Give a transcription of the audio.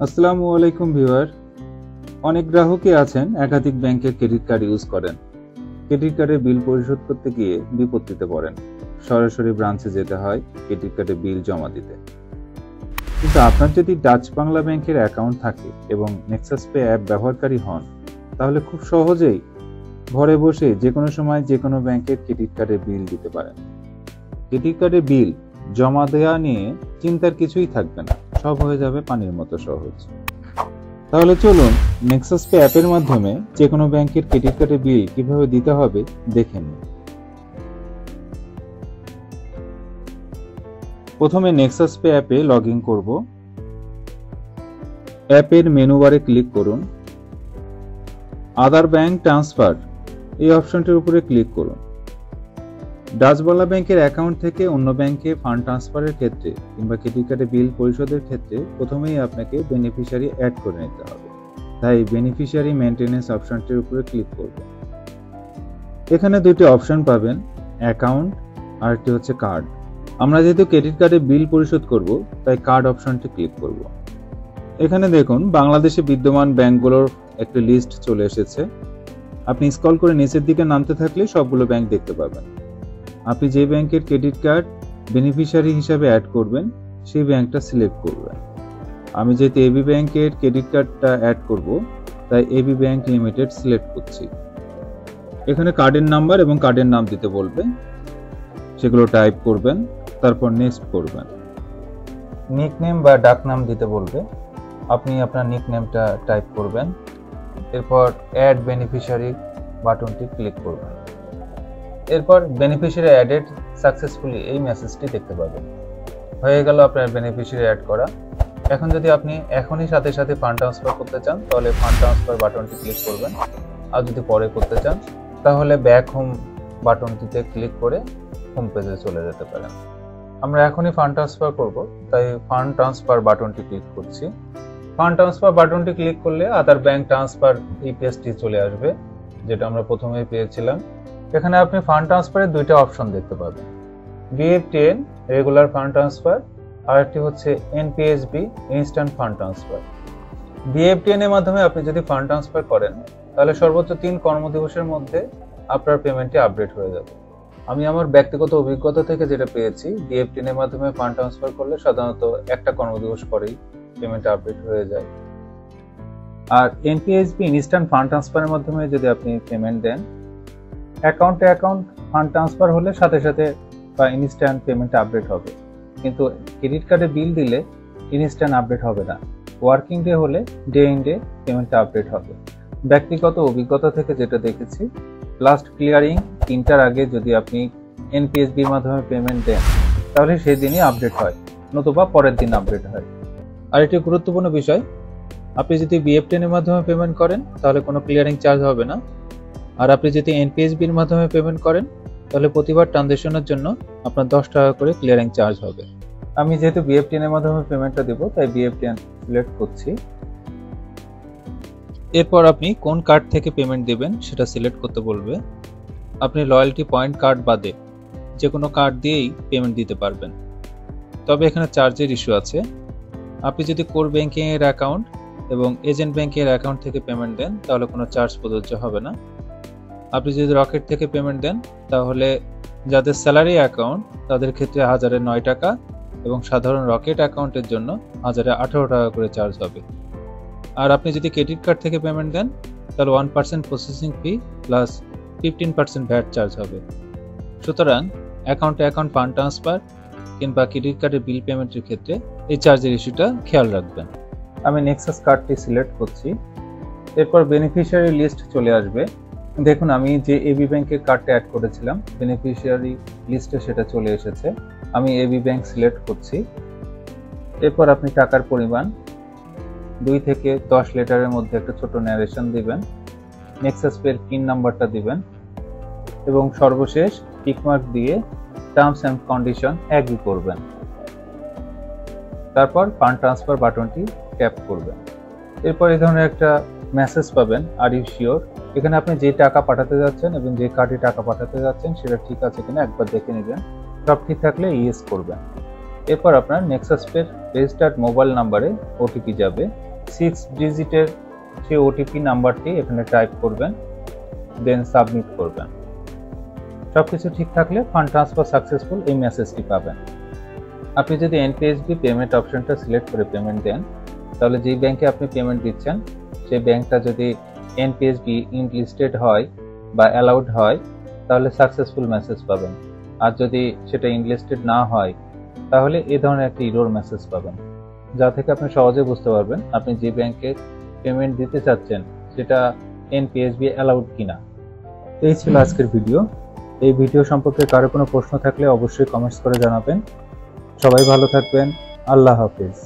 আসসালামু আলাইকুম ভিউয়ার। অনেক গ্রাহকই আছেন একাধিক ব্যাংকের ক্রেডিট কার্ড ইউজ করেন। ক্রেডিট কার্ডের বিল পরিশোধ করতে গিয়ে বিপত্তিতে পড়েন। সরাসরি ব্রাঞ্চে যেতে হয় ক্রেডিট কার্ডের বিল জমা দিতে। কিন্তু আপনার যদি ডাচ বাংলা ব্যাংকের অ্যাকাউন্ট থাকে এবং নেক্সাস পে অ্যাপ ব্যবহারকারী হন, তাহলে খুব সহজেই ঘরে বসে যে কোনো সময় যে কোনো ব্যাংকের ক্রেডিট কার্ডের বিল দিতে পারেন। ক্রেডিট কার্ডের বিল জমা দেওয়া নিয়ে চিন্তার কিছুই থাকবে না, সব হয়ে যাবে পানির মতো সহজ। তাহলে চলুন নেক্সাস পে অ্যাপের মাধ্যমে যে কোনো ব্যাংকের ক্রেডিট কার্ডের বিল কিভাবে দিতে হবে দেখে নিন। প্রথমে নেক্সাস পে অ্যাপে লগ ইন করব। অ্যাপের মেনু বারে ক্লিক করুন। আদার ব্যাংক ট্রান্সফার এই অপশনটির উপরে ক্লিক করুন। ডাচ বাংলা ব্যাংকের অ্যাকাউন্ট থেকে অন্য ব্যাংকে ফান্ড ট্রান্সফারের ক্ষেত্রে কিংবা ক্রেডিট কার্ডে বিল পরিশোধের ক্ষেত্রে প্রথমেই আপনাকে বেনিফিশিয়ারি অ্যাড করে নিতে হবে। তাই বেনিফিশিয়ারি মেইনটেনেন্স অপশনটির উপরে ক্লিক করব। এখানে দুটি অপশন পাবেন, অ্যাকাউন্ট আর একটি হচ্ছে কার্ড। আমরা যেহেতু ক্রেডিট কার্ডে বিল পরিশোধ করব, তাই কার্ড অপশনটি ক্লিক করব। এখানে দেখুন বাংলাদেশে বিদ্যমান ব্যাংকগুলোর একটি লিস্ট চলে এসেছে। আপনি স্ক্রল করে নিচের দিকে নামতে থাকলে সবগুলো ব্যাংক দেখতে পাবেন। আপনি যে ব্যাংকের ক্রেডিট কার্ড বেনিফিশিয়ারি হিসাবে অ্যাড করবেন সেই ব্যাংকটা সিলেক্ট করবেন। আমি যেহেতু এবি ব্যাংকের ক্রেডিট কার্ডটা অ্যাড করব, তাই এবি ব্যাংক লিমিটেড সিলেক্ট করছি। এখানে কার্ডের নাম্বার এবং কার্ডের নাম দিতে বলবে, সেগুলো টাইপ করবেন, তারপর নেক্সট করবেন। নিকনেম বা ডাক নাম দিতে বলবে, আপনি আপনার নিকনেমটা টাইপ করবেন। এরপর অ্যাড বেনিফিশিয়ারি বাটনটি ক্লিক করবেন। এরপর বেনিফিশিয়ারি অ্যাডেড সাকসেসফুলি এই মেসেজটি দেখতে পাবেন। হয়ে গেল আপনার বেনিফিশিয়ারি অ্যাড করা। এখন যদি আপনি এখনই সাথে সাথে ফান্ড ট্রান্সফার করতে চান, তাহলে ফান্ড ট্রান্সফার বাটনটি ক্লিক করবেন। আর যদি পরে করতে চান, তাহলে ব্যাক হোম বাটনটিতে ক্লিক করে হোম পেজে চলে যেতে পারেন। আমরা এখনই ফান্ড ট্রান্সফার করব, তাই ফান্ড ট্রান্সফার বাটনটি ক্লিক করছি। ফান্ড ট্রান্সফার বাটনটি ক্লিক করলে আদার ব্যাংক ট্রান্সফার এই পেজটি চলে আসবে, যেটা আমরা প্রথমেই পেয়েছিলাম। এখানে আপনি ফান্ড ট্রান্সফারের দুইটা অপশন দেখতে পাবেন, BF10 রেগুলার ফান্ড ট্রান্সফার আর একটি হচ্ছে NPSB instant fund transfer. BF10 এর মাধ্যমে আপনি যদি ফান্ড ট্রান্সফার করেন, তাহলে সর্বোচ্চ 3 কর্মদিবসের মধ্যে আপনার পেমেন্টটি আপডেট হয়ে যাবে। আমি আমার ব্যক্তিগত অভিজ্ঞতা থেকে যেটা পেয়েছি, BF10 এর মাধ্যমে ফান্ড ট্রান্সফার করলে সাধারণত একটা কর্মদিবস পরেই পেমেন্ট আপডেট হয়ে যায়। আর NPSB ইনস্ট্যান্ট ফান্ড ট্রান্সফারের মাধ্যমে যদি আপনি পেমেন্ট দেন, অ্যাকাউন্টে অ্যাকাউন্ট ফান্ড ট্রান্সফার হলে সাথে সাথে বা ইনস্ট্যান্ট পেমেন্ট আপডেট হবে, কিন্তু ক্রেডিট কার্ডে বিল দিলে ইনস্ট্যান্ট আপডেট হবে না। ওয়ার্কিং ডে হলে day in day payment update হবে। ব্যক্তিগত অভিজ্ঞতা থেকে যেটা দেখেছি, লাস্ট ক্লিয়ারিং 3টার আগে যদি আপনি NPSBর মাধ্যমে পেমেন্ট দেন, তাহলে সেই দিনই আপডেট হয়, নতুবা পরের দিন আপডেট হয়। আর একটি গুরুত্বপূর্ণ বিষয়, আপনি যদি BF10 এর মাধ্যমে পেমেন্ট করেন, তাহলে কোনো ক্লিয়ারিং চার্জ হবে না। আর আপনি যদি NPSBর মাধ্যমে পেমেন্ট করেন, তাহলে প্রতিবার ট্রানজ্যাকশনের জন্য আপনার 10 টাকা করে ক্লিয়ারিং চার্জ হবে। আমি যেহেতু BF10 এর মাধ্যমে পেমেন্টটা দেব, তাই BF10 সিলেক্ট করছি। এরপর আপনি কোন কার্ড থেকে পেমেন্ট দেবেন সেটা সিলেক্ট করতে বলবে। আপনি লয়্যালটি পয়েন্ট কার্ড বাদে যে কোনো কার্ড দিয়েই পেমেন্ট দিতে পারবেন, তবে এখানে চার্জের ইস্যু আছে। আপনি যদি কোর ব্যাংকিং এর অ্যাকাউন্ট এবং এজেন্ট ব্যাংকের অ্যাকাউন্ট থেকে পেমেন্ট দেন, তাহলে কোনো চার্জ প্রযোজ্য হবে না। আপনি যদি রকেট থেকে পেমেন্ট দেন, তাহলে যাদের স্যালারি অ্যাকাউন্ট তাদের ক্ষেত্রে 1009 টাকা এবং সাধারণ রকেট অ্যাকাউন্টের জন্য 1018 টাকা করে চার্জ হবে। আর আপনি যদি ক্রেডিট কার্ড থেকে পেমেন্ট দেন, তাহলে 1% processing fee plus 15% VAT charge হবে। সুতরাং অ্যাকাউন্টে অ্যাকাউন্ট ফান্ড ট্রান্সফার কিংবা ক্রেডিট কার্ডের বিল পেমেন্টের ক্ষেত্রে এই চার্জের ইস্যুটা খেয়াল রাখবেন। আমি নেক্সাস কার্ডটি সিলেক্ট করছি। এরপর বেনিফিশিয়ারি লিস্ট চলে আসবে। দেখুন আমি যে এবি ব্যাংকের কার্ডটা অ্যাড করেছিলাম, বেনিফিশিয়ারি লিস্টে সেটা চলে এসেছে। আমি এবি ব্যাংক সিলেক্ট করছি। এরপর আপনি টাকার পরিমাণ 2 থেকে 10 লেটারের মধ্যে একটা ছোট ন্যারেশন দিবেন, নেক্সাস পের পিন নাম্বারটা দিবেন এবং সর্বশেষ টিকমার্ক দিয়ে টার্মস অ্যান্ড কন্ডিশন এগ্রি করবেন। তারপর ফান্ড ট্রান্সফার বাটনটি ট্যাপ করবেন। এরপর এই ধরনের একটা মেসেজ পাবেন, আর ইউ শিওর। এখানে আপনি যে টাকা পাঠাতে যাচ্ছেন এবং যে কার্ডে টাকা পাঠাতে যাচ্ছেন সেটা ঠিক আছে কিনা একবার দেখে নেবেন। সব ঠিক থাকলে ইয়েস করবেন। এরপর আপনার নেক্সাস পের রেজিস্টার্ড মোবাইল নাম্বারে ওটিপি যাবে। 6 ডিজিটের সেই ওটিপি নাম্বারটি এখানে টাইপ করবেন, দেন সাবমিট করবেন। সবকিছু ঠিক থাকলে ফান্ড ট্রান্সফার সাকসেসফুল এই মেসেজটি পাবেন। আপনি যদি এনপিএসবি পেমেন্ট অপশনটা সিলেক্ট করে পেমেন্ট দেন, তাহলে যেই ব্যাংকে আপনি পেমেন্ট দিচ্ছেন সেই ব্যাংকটা যদি এনপিএসবি ইনলিস্টেড হয় বা অ্যালাউড হয়, তাহলে সাকসেসফুল মেসেজ পাবেন। আর যদি সেটা ইনলিস্টেড না হয়, তাহলে এই ধরনের একটা এরর মেসেজ পাবেন, যা থেকে আপনি সহজে বুঝতে পারবেন আপনি যে ব্যাংকে পেমেন্ট দিতে চাচ্ছেন সেটা এনপিএসবি অ্যালাউড কিনা। এই ছিল আজকের ভিডিও। এই ভিডিও সম্পর্কে কারো কোনো প্রশ্ন থাকলে অবশ্যই কমেন্টস করে জানাবেন। সবাই ভালো থাকবেন। আল্লাহ হাফেজ।